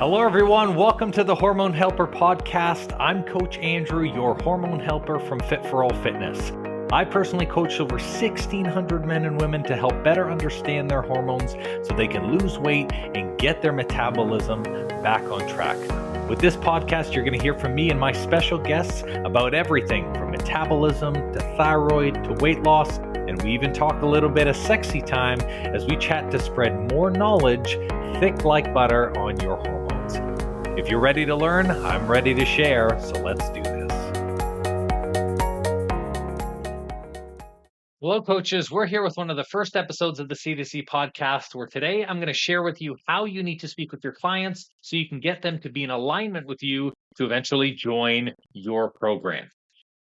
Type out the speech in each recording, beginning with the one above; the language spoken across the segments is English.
Hello, everyone. Welcome to the Hormone Helper podcast. I'm Coach Andrew, your hormone helper from Fit for All Fitness. I personally coach over 1,600 men and women to help better understand their hormones so they can lose weight and get their metabolism back on track. With this podcast, you're going to hear from me and my special guests about everything from metabolism to thyroid to weight loss. And we even talk a little bit of sexy time as we chat to spread more knowledge thick like butter on your hormones. If you're ready to learn, I'm ready to share, so let's do this. Hello, coaches. We're here with one of the first episodes of the C2C podcast, where today I'm going to share with you how you need to speak with your clients so you can get them to be in alignment with you to eventually join your program.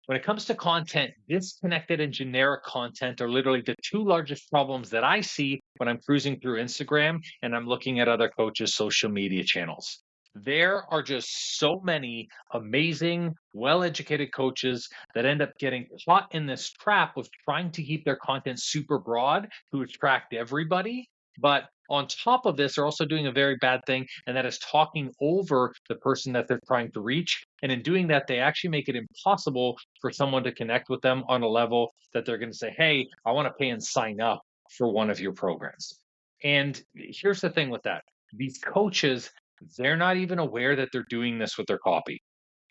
When it comes to content, disconnected and generic content are literally the two largest problems that I see when I'm cruising through Instagram and I'm looking at other coaches' social media channels. There are just so many amazing, well-educated coaches that end up getting caught in this trap of trying to keep their content super broad to attract everybody. But on top of this, they're also doing a very bad thing, and that is talking over the person that they're trying to reach. And in doing that, they actually make it impossible for someone to connect with them on a level that they're going to say, hey, I want to pay and sign up for one of your programs. And here's the thing with that. These coaches, they're not even aware that they're doing this with their copy.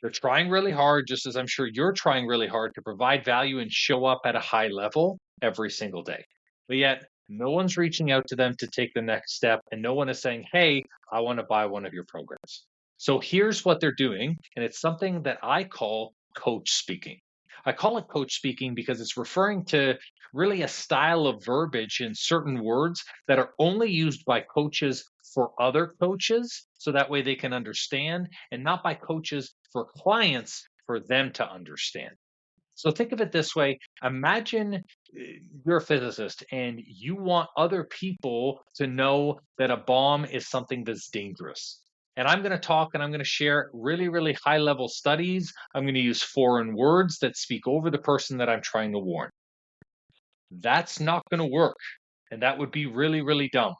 They're trying really hard, just as I'm sure you're trying really hard to provide value and show up at a high level every single day. But yet, no one's reaching out to them to take the next step, and no one is saying, hey, I want to buy one of your programs. So here's what they're doing, and it's something that I call coach speaking. I call it coach speaking because it's referring to really a style of verbiage in certain words that are only used by coaches for other coaches, so that way they can understand, and not by coaches for clients for them to understand. So think of it this way. Imagine you're a physicist and you want other people to know that a bomb is something that's dangerous. And I'm going to talk and I'm going to share really, really high level studies. I'm going to use foreign words that speak over the person that I'm trying to warn. That's not going to work. And that would be really, really dumb.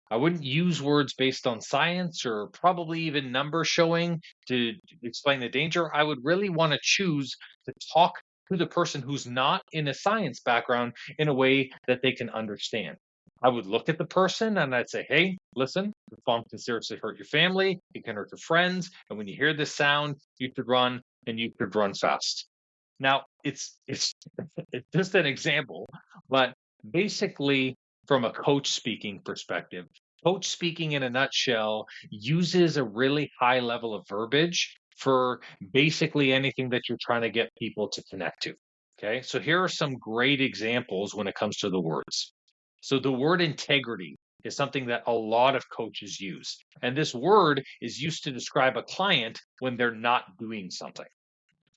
I wouldn't use words based on science or probably even number showing to explain the danger. I would really want to choose to talk to the person who's not in a science background in a way that they can understand. I would look at the person and I'd say, hey, listen, the bomb can seriously hurt your family, it can hurt your friends, and when you hear this sound, you should run, and you should run fast. Now, it's just an example, but basically, from a coach speaking perspective, coach speaking in a nutshell uses a really high level of verbiage for basically anything that you're trying to get people to connect to. Okay, so here are some great examples when it comes to the words. So the word integrity is something that a lot of coaches use. And this word is used to describe a client when they're not doing something.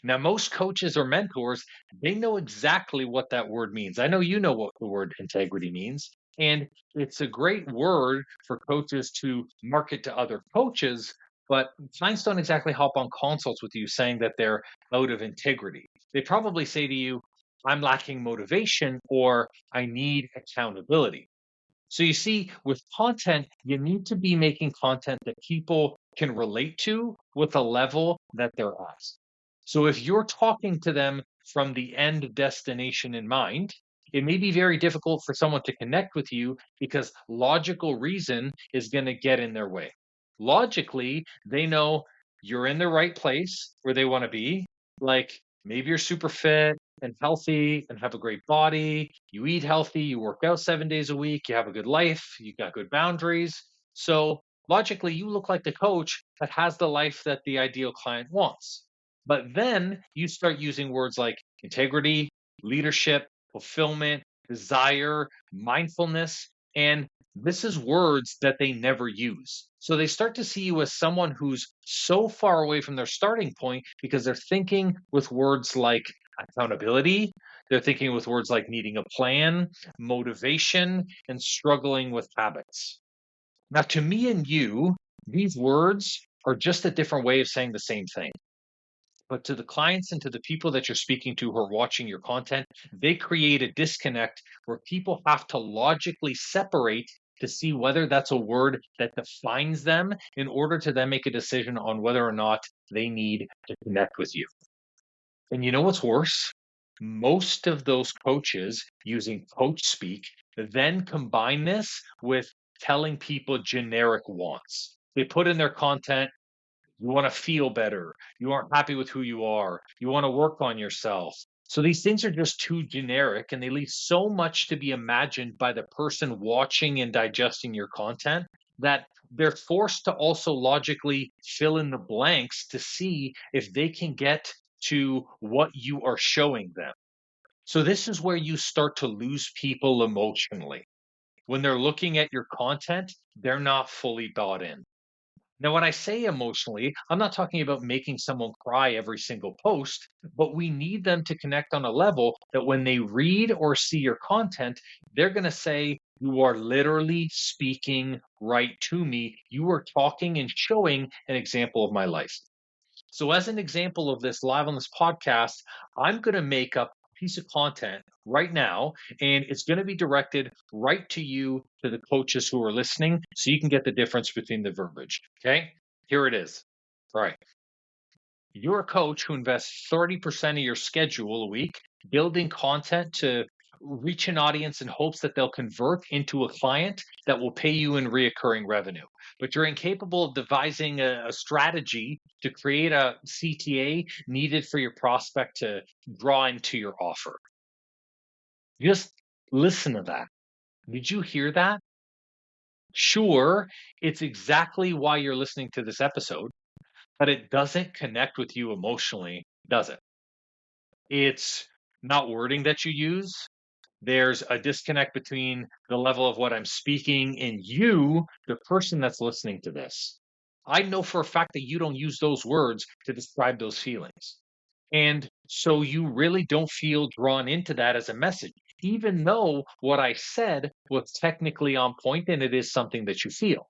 Now, most coaches or mentors, they know exactly what that word means. I know you know what the word integrity means. And it's a great word for coaches to market to other coaches, but clients don't exactly hop on consults with you saying that they're out of integrity. They probably say to you, I'm lacking motivation or I need accountability. So you see, with content, you need to be making content that people can relate to with a level that they're at. So if you're talking to them from the end destination in mind, it may be very difficult for someone to connect with you because logical reason is going to get in their way. Logically, they know you're in the right place where they want to be. Like maybe you're super fit and healthy and have a great body. You eat healthy, you work out 7 days a week, you have a good life, you got good boundaries. So logically, you look like the coach that has the life that the ideal client wants. But then you start using words like integrity, leadership, fulfillment, desire, mindfulness, and this is words that they never use. So they start to see you as someone who's so far away from their starting point because they're thinking with words like accountability, they're thinking with words like needing a plan, motivation, and struggling with habits. Now, to me and you, these words are just a different way of saying the same thing. But to the clients and to the people that you're speaking to who are watching your content, they create a disconnect where people have to logically separate to see whether that's a word that defines them in order to then make a decision on whether or not they need to connect with you. And you know what's worse? Most of those coaches using coach speak then combine this with telling people generic wants. They put in their content, you want to feel better, you aren't happy with who you are, you want to work on yourself. So these things are just too generic and they leave so much to be imagined by the person watching and digesting your content that they're forced to also logically fill in the blanks to see if they can get to what you are showing them. So this is where you start to lose people emotionally. When they're looking at your content, they're not fully bought in. Now, when I say emotionally, I'm not talking about making someone cry every single post, but we need them to connect on a level that when they read or see your content, they're going to say, you are literally speaking right to me. You are talking and showing an example of my life. So, as an example of this live on this podcast, I'm going to make up a piece of content right now, and it's going to be directed right to you, to the coaches who are listening, so you can get the difference between the verbiage. Okay, here it is. All right. You're a coach who invests 30% of your schedule a week building content to reach an audience in hopes that they'll convert into a client that will pay you in reoccurring revenue. But you're incapable of devising a strategy to create a CTA needed for your prospect to draw into your offer. Just listen to that. Did you hear that? Sure, it's exactly why you're listening to this episode, but it doesn't connect with you emotionally, does it? It's not wording that you use. There's a disconnect between the level of what I'm speaking and you, the person that's listening to this. I know for a fact that you don't use those words to describe those feelings. And so you really don't feel drawn into that as a message, even though what I said was technically on point and it is something that you feel.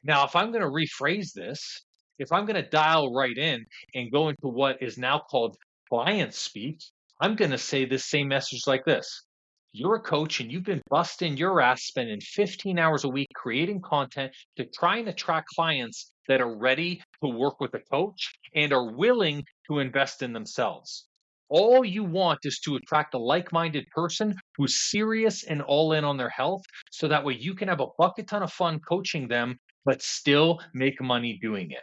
Now, if I'm going to rephrase this, if I'm going to dial right in and go into what is now called client speak, I'm going to say this same message like this. You're a coach and you've been busting your ass spending 15 hours a week creating content to try and attract clients that are ready to work with a coach and are willing to invest in themselves. All you want is to attract a like minded person who's serious and all in on their health so that way you can have a bucket ton of fun coaching them but still make money doing it.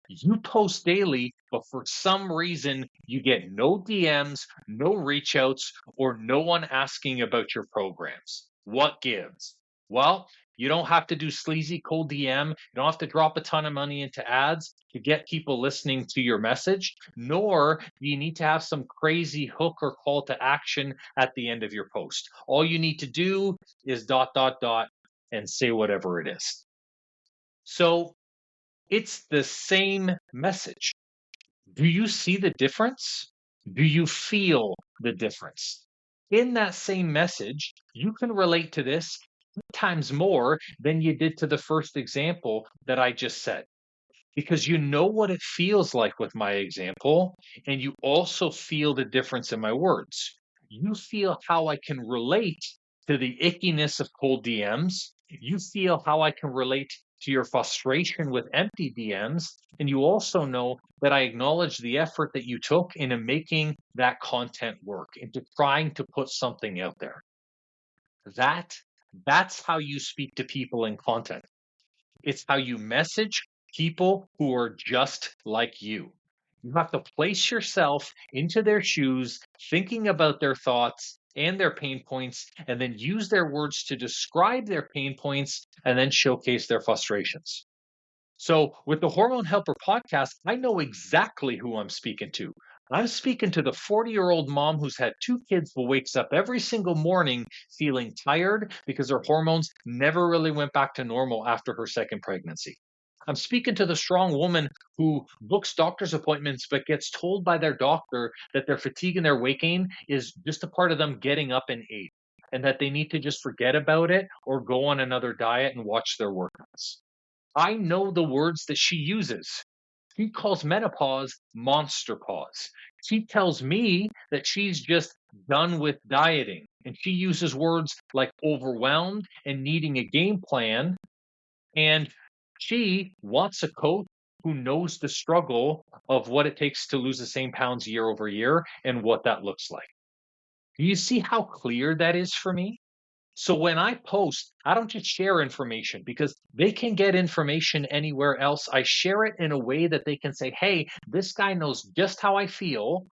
You post daily, but for some reason, you get no DMs, no reach outs, or no one asking about your programs. What gives? Well, you don't have to do sleazy cold DM. You don't have to drop a ton of money into ads to get people listening to your message, nor do you need to have some crazy hook or call to action at the end of your post. All you need to do is dot, dot, dot, and say whatever it is. So it's the same message. Do you see the difference? Do you feel the difference? In that same message, you can relate to this times more than you did to the first example that I just said. Because you know what it feels like with my example, and you also feel the difference in my words. You feel how I can relate to the ickiness of cold DMs. You feel how I can relate to your frustration with empty DMs. And you also know that I acknowledge the effort that you took into making that content work, into trying to put something out there. That that's how you speak to people in content. It's how you message people who are just like you. You have to place yourself into their shoes, thinking about their thoughts and their pain points, and then use their words to describe their pain points and then showcase their frustrations. So, with the Hormone Helper podcast, I know exactly who I'm speaking to. I'm speaking to the 40-year-old mom who's had two kids who wakes up every single morning feeling tired because her hormones never really went back to normal after her second pregnancy. I'm speaking to the strong woman who books doctor's appointments but gets told by their doctor that their fatigue and their weight gain is just a part of them getting up in age and that they need to just forget about it or go on another diet and watch their workouts. I know the words that she uses. She calls menopause monster pause. She tells me that she's just done with dieting. And she uses words like overwhelmed and needing a game plan. And she wants a coach who knows the struggle of what it takes to lose the same pounds year over year and what that looks like. Do you see how clear that is for me? So when I post, I don't just share information because they can get information anywhere else. I share it in a way that they can say, hey, this guy knows just how I feel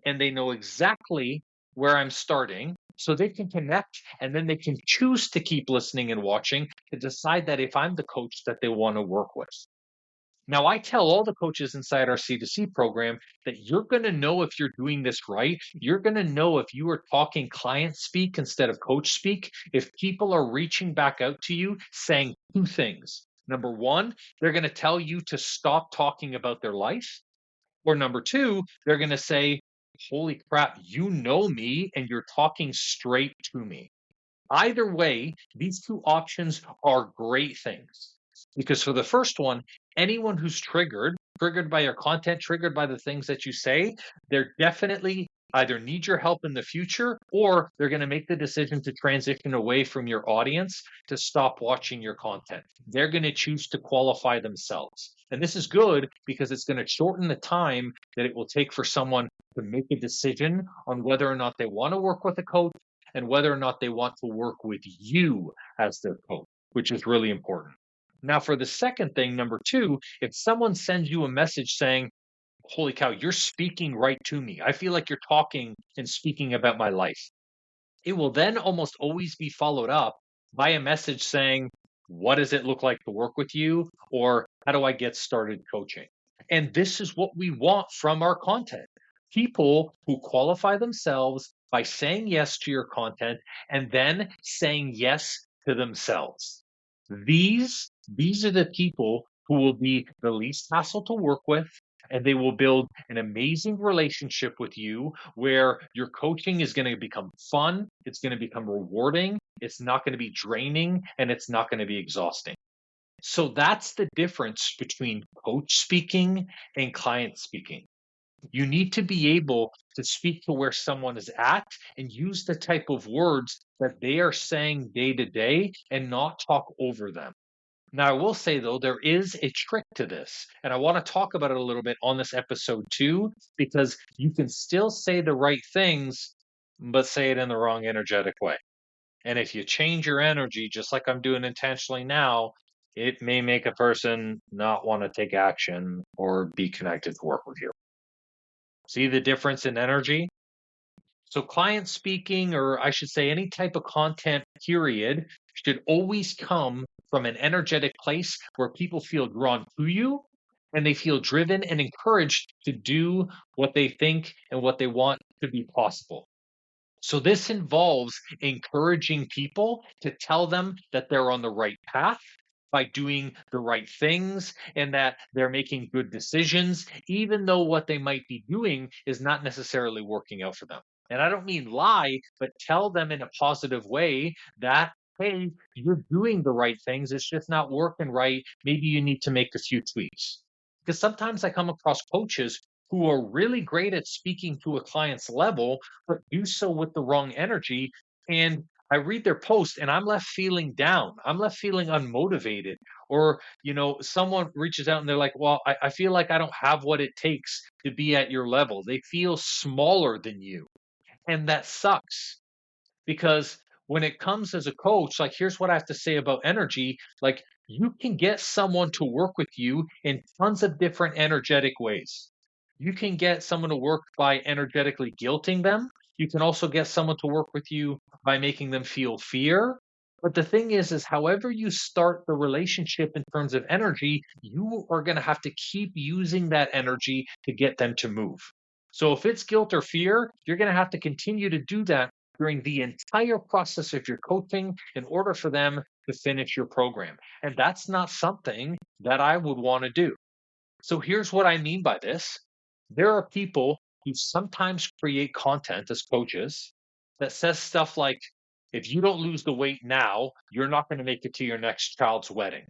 and they know exactly where I'm starting. So they can connect and then they can choose to keep listening and watching to decide that if I'm the coach that they want to work with. Now, I tell all the coaches inside our C2C program that you're going to know if you're doing this right. You're going to know if you are talking client speak instead of coach speak, if people are reaching back out to you saying two things. Number one, they're going to tell you to stop talking about their life. Or number two, they're going to say, holy crap, you know me and you're talking straight to me. Either way, these two options are great things. Because for the first one, anyone who's triggered by your content, triggered by the things that you say, they're definitely either need your help in the future or they're going to make the decision to transition away from your audience to stop watching your content. They're going to choose to qualify themselves. And this is good because it's going to shorten the time that it will take for someone to make a decision on whether or not they want to work with a coach and whether or not they want to work with you as their coach, which is really important. Now, for the second thing, number two, if someone sends you a message saying, holy cow, you're speaking right to me. I feel like you're talking and speaking about my life. It will then almost always be followed up by a message saying, what does it look like to work with you? Or how do I get started coaching? And this is what we want from our content. People who qualify themselves by saying yes to your content and then saying yes to themselves. These are the people who will be the least hassle to work with, and they will build an amazing relationship with you where your coaching is going to become fun, it's going to become rewarding, it's not going to be draining, and it's not going to be exhausting. So that's the difference between coach speaking and client speaking. You need to be able to speak to where someone is at and use the type of words that they are saying day to day and not talk over them. Now, I will say though, there is a trick to this, and I want to talk about it a little bit on this episode too, because you can still say the right things, but say it in the wrong energetic way. And if you change your energy, just like I'm doing intentionally now, it may make a person not want to take action or be connected to work with you. See the difference in energy? So, client speaking, or I should say, any type of content, period, should always come from an energetic place where people feel drawn to you and they feel driven and encouraged to do what they think and what they want to be possible. So, this involves encouraging people to tell them that they're on the right path by doing the right things and that they're making good decisions, even though what they might be doing is not necessarily working out for them. And I don't mean lie, but tell them in a positive way that, hey, you're doing the right things. It's just not working right. Maybe you need to make a few tweaks. Because sometimes I come across coaches who are really great at speaking to a client's level, but do so with the wrong energy. And I read their post and I'm left feeling down. I'm left feeling unmotivated. Or, someone reaches out and they're like, well, I feel like I don't have what it takes to be at your level. They feel smaller than you. And that sucks because when it comes as a coach, like here's what I have to say about energy. Like you can get someone to work with you in tons of different energetic ways. You can get someone to work by energetically guilting them. You can also get someone to work with you by making them feel fear. But the thing is however you start the relationship in terms of energy, you are going to have to keep using that energy to get them to move. So if it's guilt or fear, you're going to have to continue to do that during the entire process of your coaching in order for them to finish your program. And that's not something that I would want to do. So here's what I mean by this. There are people who sometimes create content as coaches that says stuff like, if you don't lose the weight now, you're not going to make it to your next child's wedding.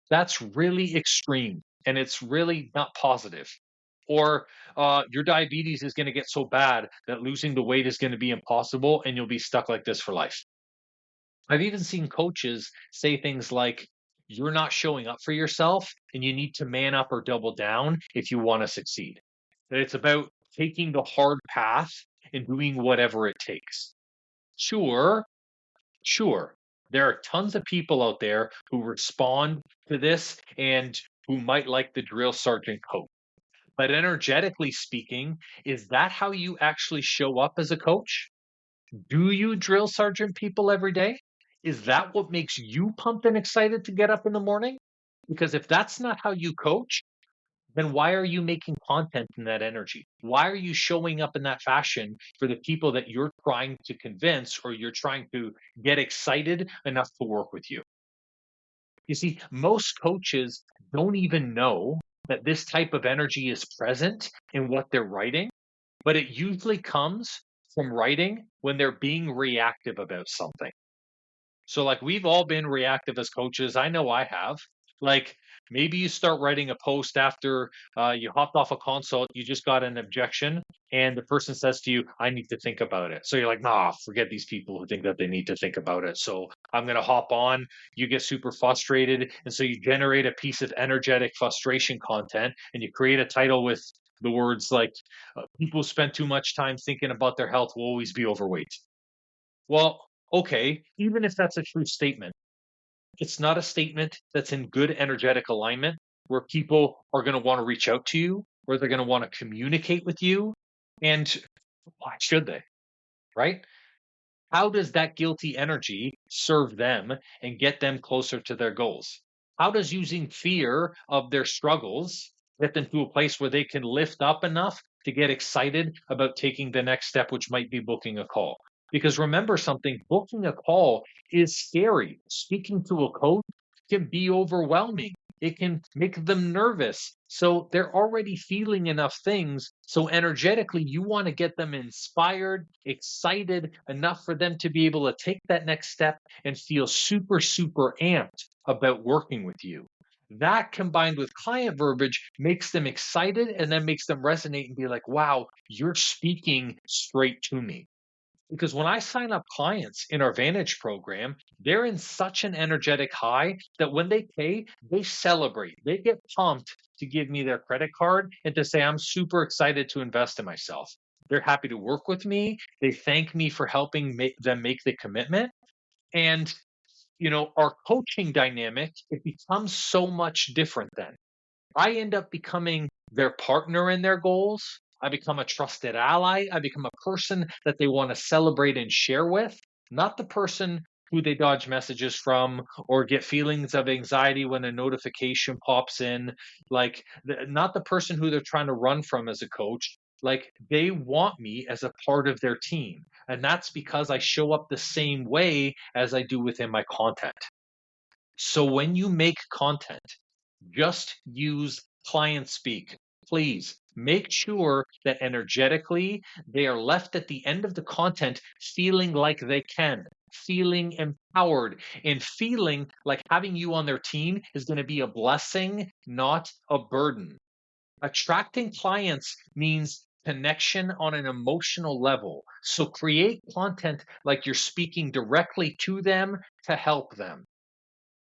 That's really extreme and it's really not positive. Or your diabetes is going to get so bad that losing the weight is going to be impossible and you'll be stuck like this for life. I've even seen coaches say things like, you're not showing up for yourself and you need to man up or double down if you want to succeed. That it's about taking the hard path and doing whatever it takes. Sure, sure. There are tons of people out there who respond to this and who might like the drill sergeant coach. But energetically speaking, is that how you actually show up as a coach? Do you drill sergeant people every day? Is that what makes you pumped and excited to get up in the morning? Because if that's not how you coach, then why are you making content in that energy? Why are you showing up in that fashion for the people that you're trying to convince or you're trying to get excited enough to work with you? You see, most coaches don't even know that this type of energy is present in what they're writing, but it usually comes from writing when they're being reactive about something. So, like, we've all been reactive as coaches. I know I have. Like, maybe you start writing a post after you hopped off a consult, you just got an objection, and the person says to you, I need to think about it. So you're like, nah, forget these people who think that they need to think about it. So I'm going to hop on. You get super frustrated. And so you generate a piece of energetic frustration content and you create a title with the words like, people spend too much time thinking about their health will always be overweight. Well, okay, even if that's a true statement, it's not a statement that's in good energetic alignment where people are going to want to reach out to you, where they're going to want to communicate with you. And why should they? Right? How does that guilty energy serve them and get them closer to their goals? How does using fear of their struggles get them to a place where they can lift up enough to get excited about taking the next step, which might be booking a call? Because remember something, booking a call is scary. Speaking to a coach can be overwhelming. It can make them nervous. So they're already feeling enough things. So energetically, you want to get them inspired, excited enough for them to be able to take that next step and feel super, super amped about working with you. That combined with client verbiage makes them excited and then makes them resonate and be like, wow, you're speaking straight to me. Because when I sign up clients in our Vantage program, they're in such an energetic high that when they pay, they celebrate. They get pumped to give me their credit card and to say, I'm super excited to invest in myself. They're happy to work with me. They thank me for helping them make the commitment. And, our coaching dynamic, it becomes so much different then. I end up becoming their partner in their goals. I become a trusted ally. I become a person that they want to celebrate and share with, not the person who they dodge messages from or get feelings of anxiety when a notification pops in. Like, not the person who they're trying to run from as a coach. Like, they want me as a part of their team. And that's because I show up the same way as I do within my content. So when you make content, just use client speak. Please make sure that energetically they are left at the end of the content feeling like they can, feeling empowered, and feeling like having you on their team is going to be a blessing, not a burden. Attracting clients means connection on an emotional level. So create content like you're speaking directly to them to help them.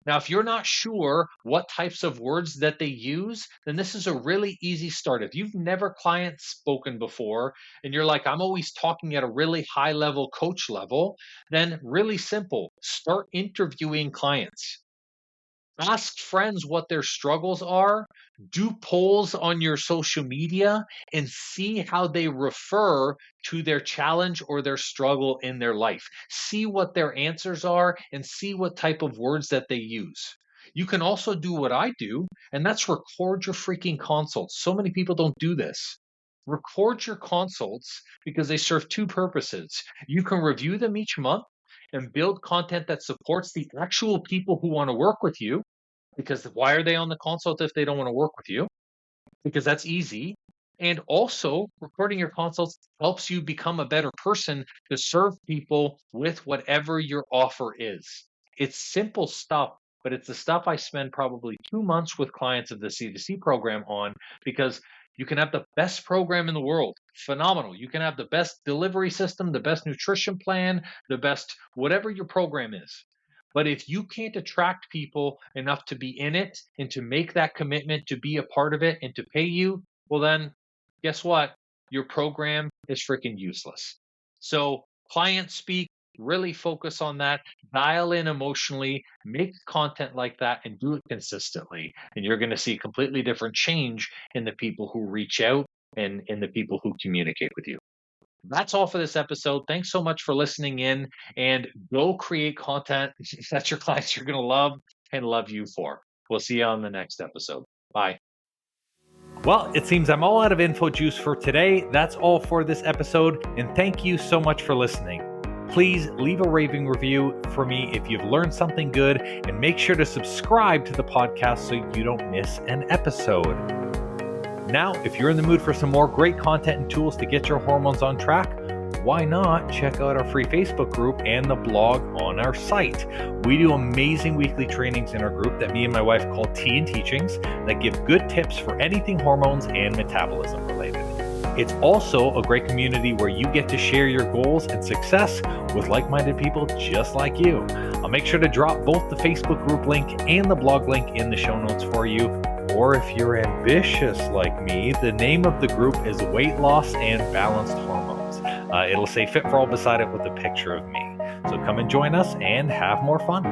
Now, if you're not sure what types of words that they use, then this is a really easy start. If you've never client spoken before and you're like, I'm always talking at a really high level coach level, then really simple, start interviewing clients. Ask friends what their struggles are, do polls on your social media, and see how they refer to their challenge or their struggle in their life. See what their answers are and see what type of words that they use. You can also do what I do, and that's record your freaking consults. So many people don't do this. Record your consults because they serve two purposes. You can review them each month and build content that supports the actual people who want to work with you. Because why are they on the consult if they don't want to work with you? Because that's easy. And also, recording your consults helps you become a better person to serve people with whatever your offer is. It's simple stuff, but it's the stuff I spend probably 2 months with clients of the C2C program on because You can have the best program in the world, phenomenal. You can have the best delivery system, the best nutrition plan, the best whatever your program is. But if you can't attract people enough to be in it and to make that commitment to be a part of it and to pay you, well, then guess what? Your program is freaking useless. So, client speak, really focus on that, dial in emotionally, make content like that, and do it consistently. And you're going to see completely different change in the people who reach out and in the people who communicate with you. That's all for this episode. Thanks so much for listening in, and go create content that your clients are going to love and love you for. We'll see you on the next episode. Bye. Well, it seems I'm all out of info juice for today. That's all for this episode, and thank you so much for listening. Please leave a raving review for me if you've learned something good, and make sure to subscribe to the podcast so you don't miss an episode. Now, if you're in the mood for some more great content and tools to get your hormones on track, why not check out our free Facebook group and the blog on our site? We do amazing weekly trainings in our group that me and my wife call Tea and Teachings that give good tips for anything hormones and metabolism related. It's also a great community where you get to share your goals and success with like-minded people just like you. I'll make sure to drop both the Facebook group link and the blog link in the show notes for you. Or if you're ambitious like me, the name of the group is Weight Loss and Balanced Hormones. It'll say Fit for All beside it with a picture of me. So come and join us and have more fun.